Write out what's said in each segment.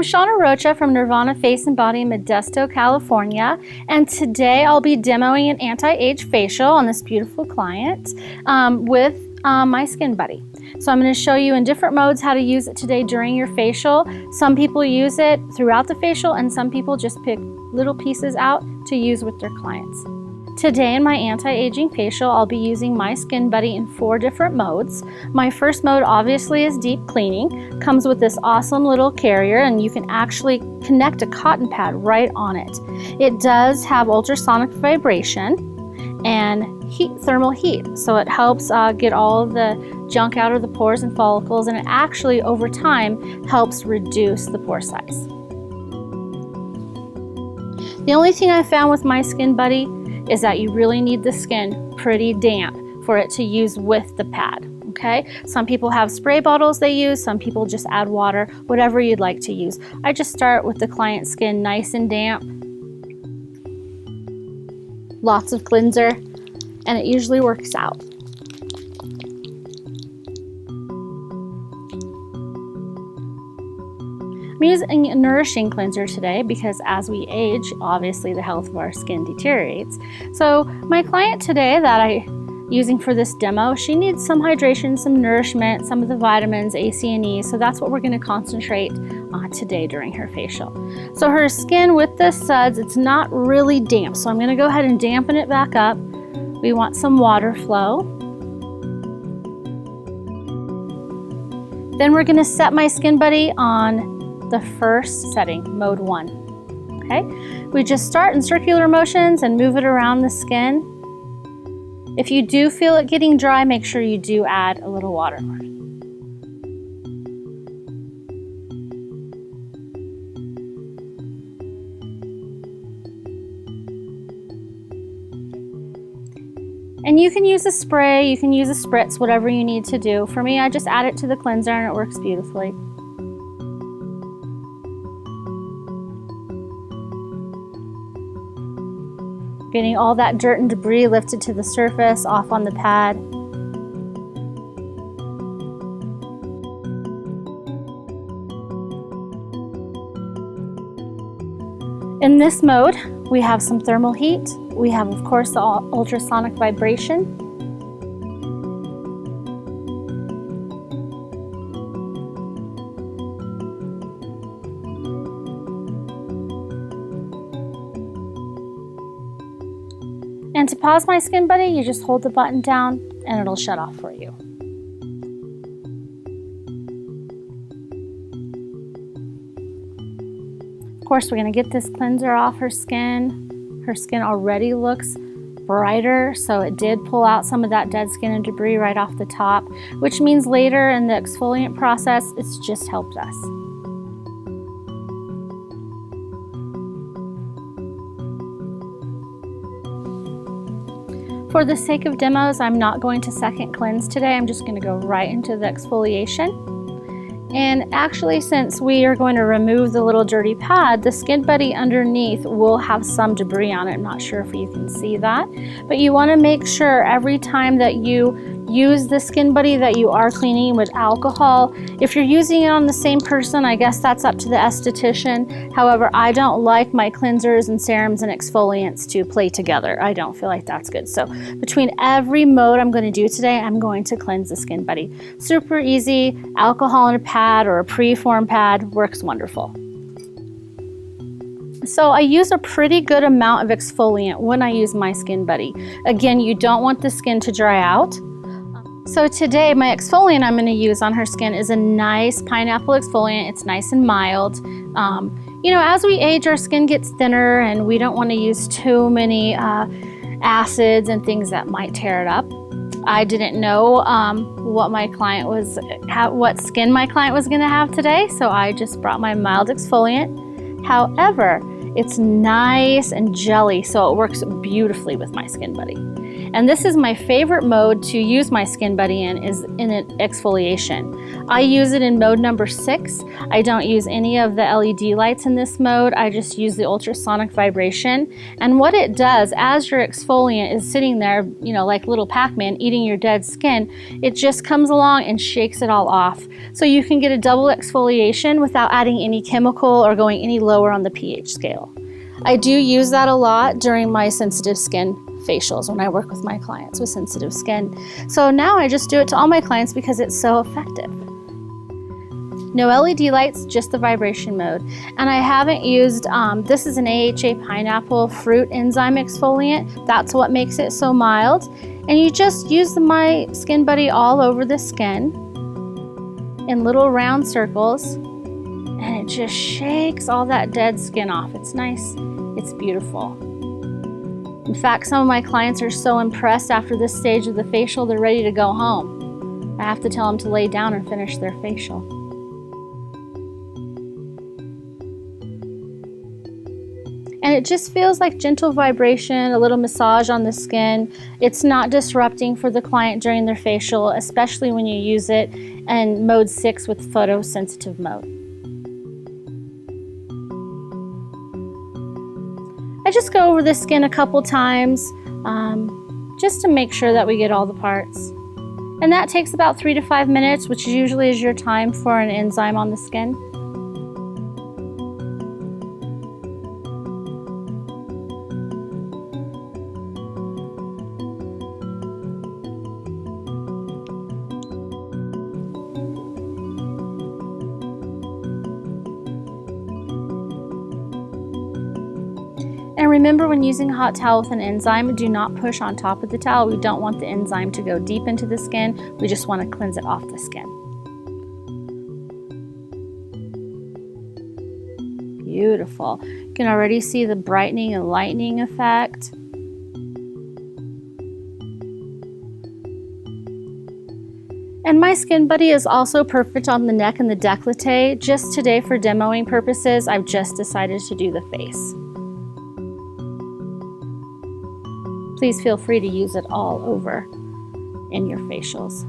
I'm Shauna Rocha from Nirvana Face and Body in Modesto, California, and today I'll be demoing an anti-age facial on this beautiful client with MYSKINBUDDY. So I'm going to show you in different modes how to use it today during your facial. Some people use it throughout the facial, and some people just pick little pieces out to use with their clients. Today in my anti-aging facial, I'll be using MYSKINBUDDY in 4 different modes. My first mode obviously is deep cleaning. Comes with this awesome little carrier, and you can actually connect a cotton pad right on it. It does have ultrasonic vibration and thermal heat, so it helps get all of the junk out of the pores and follicles, and it actually over time helps reduce the pore size. The only thing I found with MYSKINBUDDY is that you really need the skin pretty damp for it to use with the pad, okay? Some people have spray bottles they use, some people just add water, whatever you'd like to use. I just start with the client's skin nice and damp, lots of cleanser, and it usually works out. I'm using a nourishing cleanser today because as we age, obviously the health of our skin deteriorates. So my client today that I'm using for this demo, she needs some hydration, some nourishment, some of the vitamins, A, C, and E. So that's what we're going to concentrate on today during her facial. So her skin with the suds, it's not really damp. So I'm going to go ahead and dampen it back up. We want some water flow. Then we're going to set MYSKINBUDDY on the first setting, mode 1. Okay, we just start in circular motions and move it around the skin. If you do feel it getting dry, make sure you do add a little water. And you can use a spray, you can use a spritz, whatever you need to do. For me, I just add it to the cleanser and it works beautifully. Getting all that dirt and debris lifted to the surface, off on the pad. In this mode, we have some thermal heat. We have, of course, the ultrasonic vibration. And to pause MYSKINBUDDY, you just hold the button down and it'll shut off for you. Of course, we're going to get this cleanser off her skin. Her skin already looks brighter, so it did pull out some of that dead skin and debris right off the top, which means later in the exfoliant process, it's just helped us. For the sake of demos, I'm not going to second cleanse today. I'm just going to go right into the exfoliation. And actually, since we are going to remove the little dirty pad, the MYSKINBUDDY underneath will have some debris on it. I'm not sure if you can see that, but you want to make sure every time that you use the MYSKINBUDDY that you are cleaning with alcohol. If you're using it on the same person, I guess that's up to the esthetician. However, I don't like my cleansers and serums and exfoliants to play together. I don't feel like that's good. So between every mode I'm going to do today, I'm going to cleanse the MYSKINBUDDY. Super easy. Alcohol in a pad or a pre-form pad works wonderful. So I use a pretty good amount of exfoliant when I use MYSKINBUDDY. Again, you don't want the skin to dry out. So today my exfoliant I'm going to use on her skin is a nice pineapple exfoliant. It's nice and mild. You know, as we age, our skin gets thinner and we don't want to use too many acids and things that might tear it up. I didn't know what skin my client was going to have today, so I just brought my mild exfoliant. However, it's nice and jelly, so it works beautifully with MYSKINBUDDY. And this is my favorite mode to use my Skin Buddy in, is in an exfoliation. I use it in mode number 6. I don't use any of the LED lights in this mode. I just use the ultrasonic vibration. And what it does, as your exfoliant is sitting there, you know, like little Pac-Man eating your dead skin, it just comes along and shakes it all off. So you can get a double exfoliation without adding any chemical or going any lower on the pH scale. I do use that a lot during my sensitive skin facials when I work with my clients with sensitive skin. So now I just do it to all my clients because it's so effective. No LED lights, just the vibration mode. And I haven't used, this is an AHA pineapple fruit enzyme exfoliant. That's what makes it so mild. And you just use my Skin Buddy all over the skin in little round circles. And it just shakes all that dead skin off. It's nice, it's beautiful. In fact, some of my clients are so impressed after this stage of the facial, they're ready to go home. I have to tell them to lay down and finish their facial. And it just feels like gentle vibration, a little massage on the skin. It's not disrupting for the client during their facial, especially when you use it in mode 6 with photosensitive mode. I just go over the skin a couple times just to make sure that we get all the parts. And that takes about 3 to 5 minutes, which usually is your time for an enzyme on the skin. And remember, when using a hot towel with an enzyme, do not push on top of the towel. We don't want the enzyme to go deep into the skin. We just want to cleanse it off the skin. Beautiful. You can already see the brightening and lightening effect. And my Skin Buddy is also perfect on the neck and the décolleté. Just today, for demoing purposes, I've just decided to do the face. Please feel free to use it all over in your facials.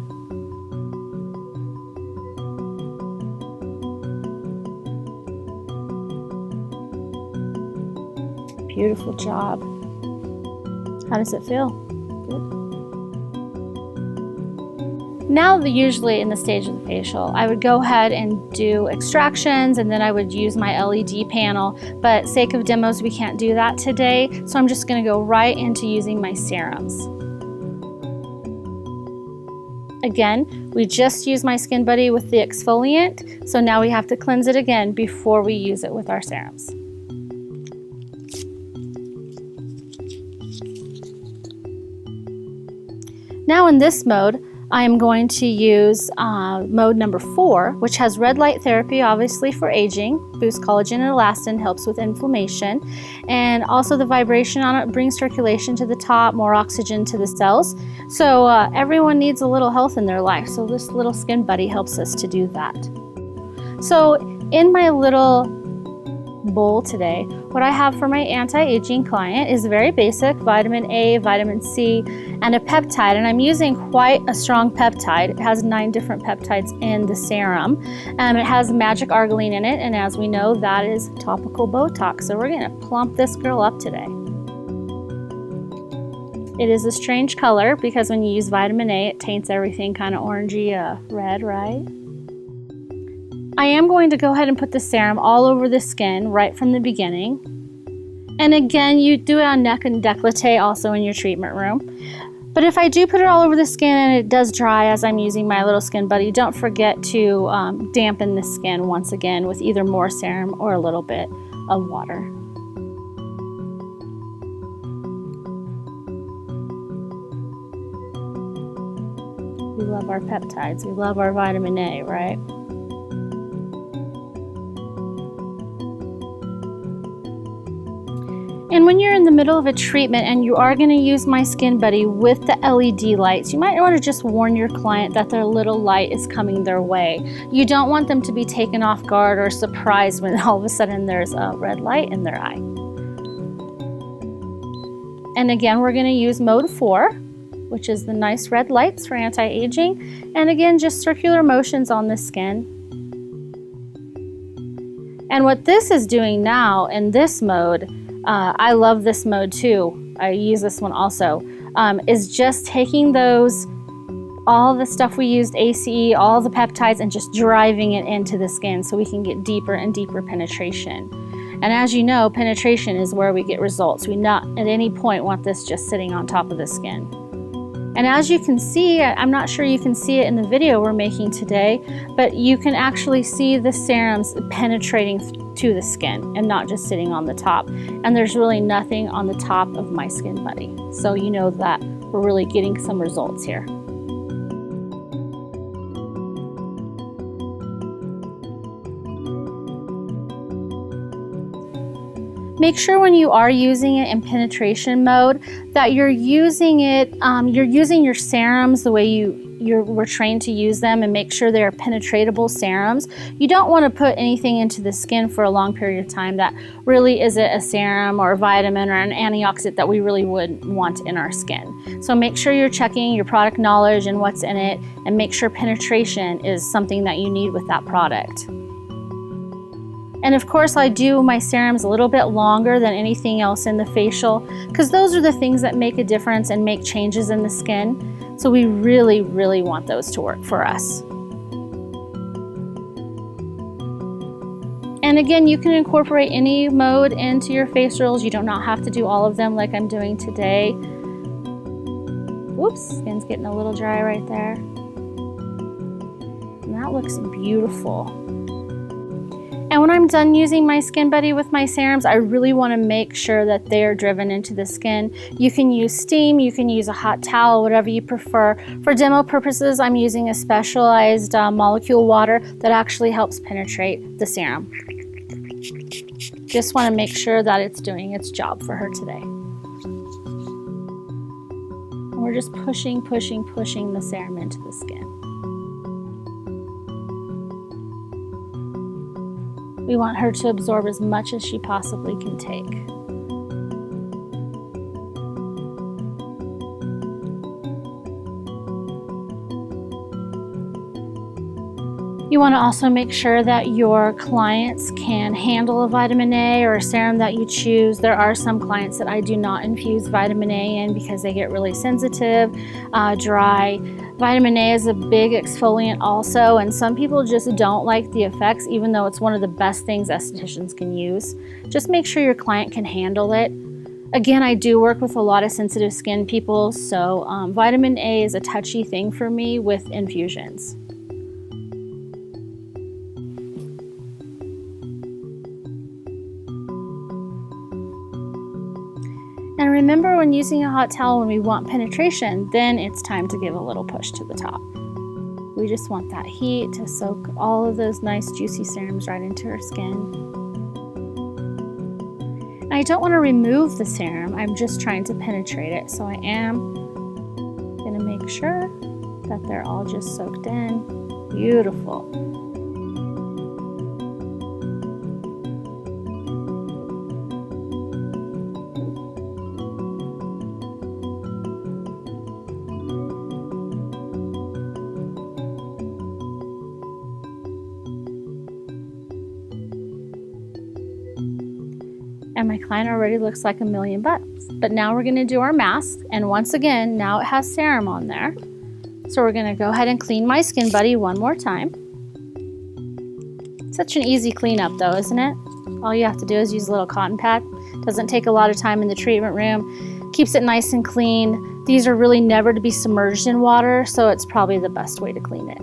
Beautiful job. How does it feel? Good. Now, usually in the stage of the facial, I would go ahead and do extractions, and then I would use my LED panel, but sake of demos, we can't do that today, so I'm just going to go right into using my serums. Again, we just used my Skin Buddy with the exfoliant, so now we have to cleanse it again before we use it with our serums. Now in this mode, I am going to use mode number 4, which has red light therapy, obviously for aging, boosts collagen and elastin, helps with inflammation, and also the vibration on it brings circulation to the top, more oxygen to the cells. So everyone needs a little health in their life, so this little Skin Buddy helps us to do that. So in my little bowl today, what I have for my anti-aging client is very basic: vitamin A, vitamin C, and a peptide. And I'm using quite a strong peptide. It has 9 different peptides in the serum. It has magic arginine in it, and as we know, that is topical Botox. So we're going to plump this girl up today. It is a strange color because when you use vitamin A, it taints everything kind of orangey red, right? I am going to go ahead and put the serum all over the skin right from the beginning. And again, you do it on neck and décolleté also in your treatment room. But if I do put it all over the skin and it does dry as I'm using my little Skin Buddy, don't forget to dampen the skin once again with either more serum or a little bit of water. We love our peptides. We love our vitamin A, right? And when you're in the middle of a treatment and you are going to use my Skin Buddy with the LED lights, you might want to just warn your client that their little light is coming their way. You don't want them to be taken off guard or surprised when all of a sudden there's a red light in their eye. And again, we're going to use mode 4. which is the nice red lights for anti-aging. And again, just circular motions on the skin. And what this is doing now in this mode, I love this mode too, I use this one also, is just taking all the stuff we used, ACE, all the peptides, and just driving it into the skin so we can get deeper and deeper penetration. And as you know, penetration is where we get results. We not at any point want this just sitting on top of the skin. And as you can see, I'm not sure you can see it in the video we're making today, but you can actually see the serums penetrating to the skin and not just sitting on the top. And there's really nothing on the top of MYSKINBUDDY. So you know that we're really getting some results here. Make sure when you are using it in penetration mode that you're using it, you're using your serums the way you were trained to use them, and make sure they're penetratable serums. You don't want to put anything into the skin for a long period of time that really isn't a serum or a vitamin or an antioxidant that we really would want in our skin. So make sure you're checking your product knowledge and what's in it, and make sure penetration is something that you need with that product. And of course, I do my serums a little bit longer than anything else in the facial, because those are the things that make a difference and make changes in the skin. So we really, really want those to work for us. And again, you can incorporate any mode into your facials. You do not have to do all of them like I'm doing today. Whoops, skin's getting a little dry right there. And that looks beautiful. And when I'm done using MYSKINBUDDY with my serums, I really want to make sure that they are driven into the skin. You can use steam, you can use a hot towel, whatever you prefer. For demo purposes, I'm using a specialized molecule water that actually helps penetrate the serum. Just want to make sure that it's doing its job for her today. And we're just pushing, pushing, pushing the serum into the skin. We want her to absorb as much as she possibly can take. You want to also make sure that your clients can handle a vitamin A or a serum that you choose. There are some clients that I do not infuse vitamin A in because they get really sensitive, dry. Vitamin A is a big exfoliant also, and some people just don't like the effects, even though it's one of the best things estheticians can use. Just make sure your client can handle it. Again, I do work with a lot of sensitive skin people, so vitamin A is a touchy thing for me with infusions. And remember, when using a hot towel, when we want penetration, then it's time to give a little push to the top. We just want that heat to soak all of those nice juicy serums right into her skin. And I don't want to remove the serum, I'm just trying to penetrate it. So I am going to make sure that they're all just soaked in. Beautiful. And my client already looks like $1,000,000. But now we're going to do our mask, and once again, now it has serum on there. So we're going to go ahead and clean MYSKINBUDDY one more time. Such an easy cleanup though, isn't it? All you have to do is use a little cotton pad. Doesn't take a lot of time in the treatment room. Keeps it nice and clean. These are really never to be submerged in water, so it's probably the best way to clean it.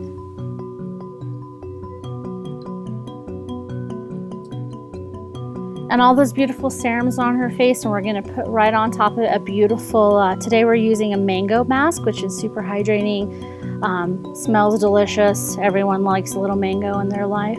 And all those beautiful serums on her face, and we're going to put right on top of it a beautiful, today we're using a mango mask, which is super hydrating, smells delicious. Everyone likes a little mango in their life.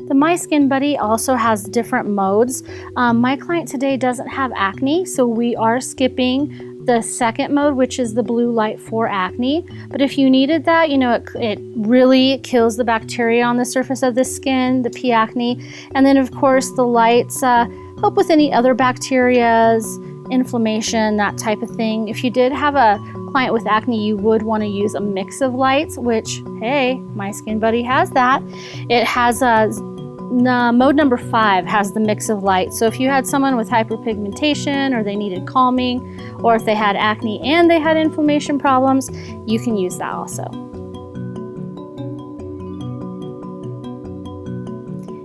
The MYSKINBUDDY also has different modes. My client today doesn't have acne, so we are skipping the second mode, which is the blue light for acne. But if you needed that, you know, it really kills the bacteria on the surface of the skin, the P. acne. And then of course the lights help with any other bacterias, inflammation, that type of thing. If you did have a client with acne, you would want to use a mix of lights, which, hey, My Skin Buddy has that. It has mode number 5 has the mix of light. So if you had someone with hyperpigmentation, or they needed calming, or if they had acne and they had inflammation problems, you can use that also.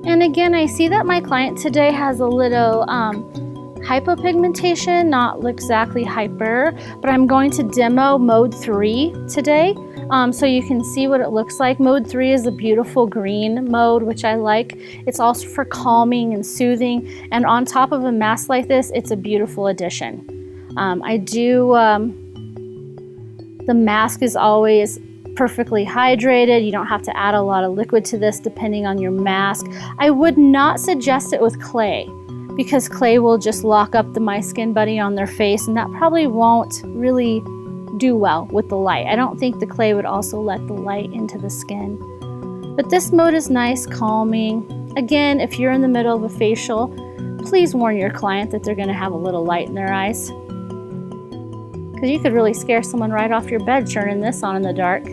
And again, I see that my client today has a little hypopigmentation, not exactly hyper, but I'm going to demo mode 3 today. So you can see what it looks like. Mode 3 is a beautiful green mode, which I like. It's also for calming and soothing. And on top of a mask like this, it's a beautiful addition. The mask is always perfectly hydrated. You don't have to add a lot of liquid to this depending on your mask. I would not suggest it with clay, because clay will just lock up the My Skin Buddy on their face, and that probably won't really do well with the light. I don't think the clay would also let the light into the skin. But this mode is nice, calming. Again, if you're in the middle of a facial, please warn your client that they're going to have a little light in their eyes, because you could really scare someone right off your bed turning this on in the dark.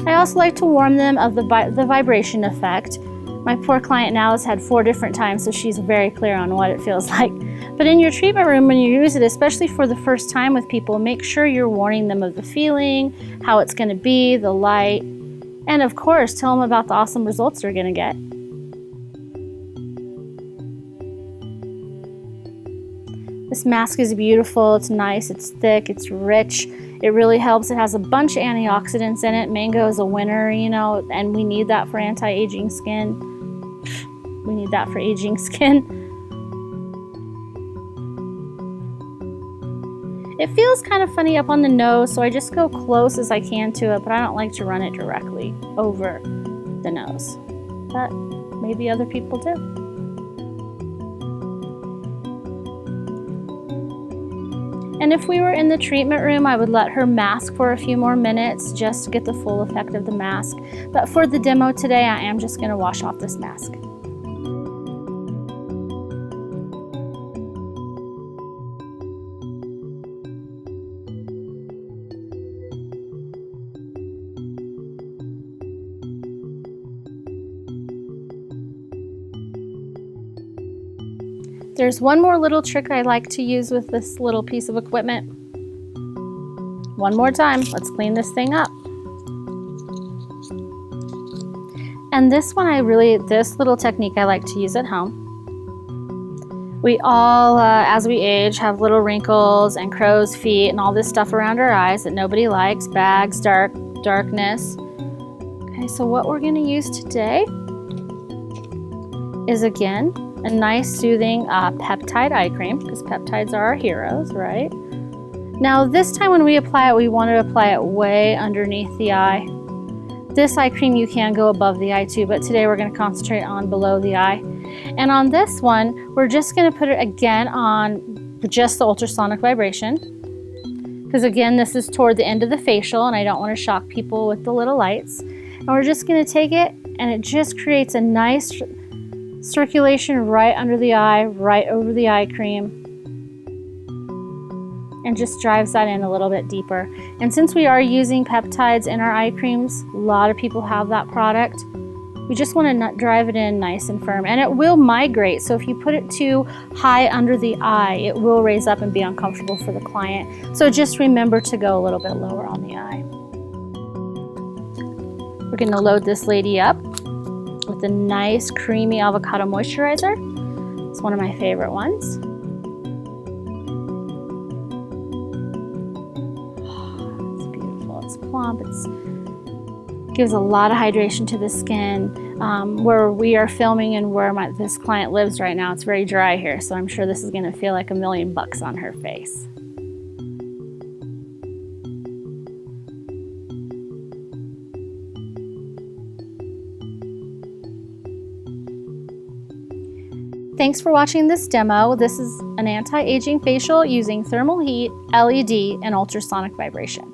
I also like to warn them of the vibration effect. My poor client now has had 4 different times, so she's very clear on what it feels like. But in your treatment room, when you use it, especially for the first time with people, make sure you're warning them of the feeling, how it's going to be, the light, and of course, tell them about the awesome results they're going to get. This mask is beautiful, it's nice, it's thick, it's rich. It really helps. It has a bunch of antioxidants in it. Mango is a winner, you know, and we need that for anti-aging skin. We need that for aging skin. It feels kind of funny up on the nose, so I just go close as I can to it, but I don't like to run it directly over the nose. But maybe other people do. And if we were in the treatment room, I would let her mask for a few more minutes just to get the full effect of the mask. But for the demo today, I am just going to wash off this mask. There's one more little trick I like to use with this little piece of equipment. One more time, let's clean this thing up. And this one this little technique I like to use at home. We all, as we age, have little wrinkles and crow's feet and all this stuff around our eyes that nobody likes, bags, darkness. Okay, so what we're gonna use today is, again, a nice soothing peptide eye cream, because peptides are our heroes, right? Now this time when we apply it, we want to apply it way underneath the eye. This eye cream you can go above the eye too, but today we're going to concentrate on below the eye. And on this one, we're just going to put it again on just the ultrasonic vibration, because again, this is toward the end of the facial and I don't want to shock people with the little lights. And we're just going to take it, and it just creates a nice circulation right under the eye, right over the eye cream, and just drives that in a little bit deeper. And since we are using peptides in our eye creams, a lot of people have that product. We just want to drive it in nice and firm, and it will migrate. So if you put it too high under the eye, it will raise up and be uncomfortable for the client. So just remember to go a little bit lower on the eye. We're going to load this lady up with a nice creamy avocado moisturizer. It's one of my favorite ones. It's beautiful, it's plump, it gives a lot of hydration to the skin. Where we are filming and where this client lives right now, it's very dry here, so I'm sure this is going to feel like $1,000,000 on her face. Thanks for watching this demo. This is an anti-aging facial using thermal heat, LED, and ultrasonic vibration.